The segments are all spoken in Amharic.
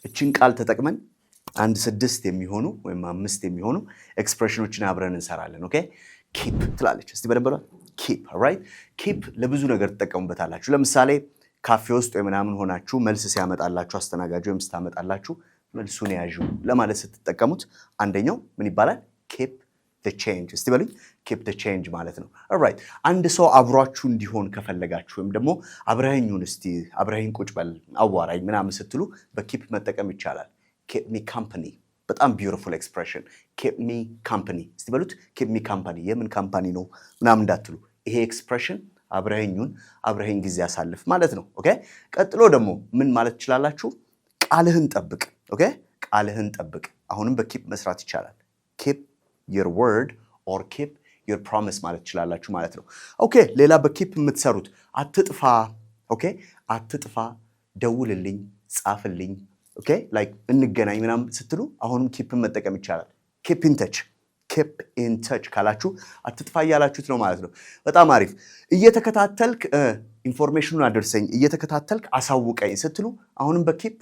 እቺን ቃል ተጠቅመን አንድ 6 የሚሆኑ ወይም 5 የሚሆኑ ኤክስፕሬሽኖችን አብረን እንሰራለን ኦኬ keep ትላለች እስቲ በደንብ በሏ keep alright keep ለብዙ ነገር ተጠቀሙበታላችሁ ለምሳሌ ካፌ ውስጥ ወይ ምናምን ሆናችሁ መልስ ሲያመጣላችሁ አስተናጋጁ ወይም ስታመጣላችሁ መልሱን ያዡ ለማለት ስትጠቀሙት አንደኛው ምን ይባላል keep the change እስቲ በሉኝ keep the change ማለት ነው alright አንድ ሰው አብሯችሁ እንዲሆን ከፈለጋችሁ ወይም ደግሞ አብረኸኙን እስቲ አብረኸኝ ቁጭ በል አዋራኝ ምናምን ስትሉ በkeep መጠቀም ይቻላል keep me company በጣም beautiful expression keep me company እስቲ በሉት keep me company የምን ካምፓኒ ነው ምናምን እንዳትሉ ይሄ expression አብረኸኝ ጊዜ ያሳልፍ ማለት ነው ኦኬ ቀጥሎ ደግሞ ምን ማለት ይችላልላችሁ ቃልህን ጠብቅ ኦኬ ቃልህን ጠብቅ አሁንም በkeep መስራት ይቻላል keep your word or keep your promise ማለት ይችላልላችሁ ማለት ነው ኦኬ ሌላ በkeep የምትሰሩት አትጥፋ ኦኬ አትጥፋ ደውልልኝ ጻፍልኝ ኦኬ ላይክ እንገናኝ ምናምን ስትሉ አሁንም keep መጠቀም ይቻላል keep in touch ካላችሁ አትጥፋ ያላችሁት ነው ማለት ነው በጣም አሪፍ እየተከታተልክ ኢንፎርሜሽኑን አድርሰኝ እየተከታተልክ አሳውቀኝ ስትሉ አሁንም በkeep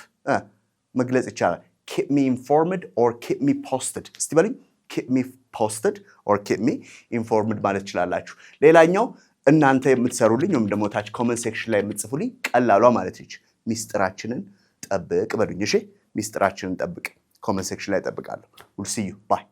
መግለጽ ይቻላል keep me informed or keep me posted እስቲ በሉኝ keep me posted or keep me informed ማለት ይችላልላችሁ ሌላኛው እናንተ የምትሰሩልኝ ወይም ደግሞ ታች ኮሜንት ሴክሽን ላይ የምትጽፉልኝ ቀላሏ ማለት ነች ሚስጥራችንን ጠብቅ በሉኝ እሺ ሚስጥራችንን ጠብቅ ኮሜንት ሴክሽን ላይ ጠብቃለሁ we'll see you bye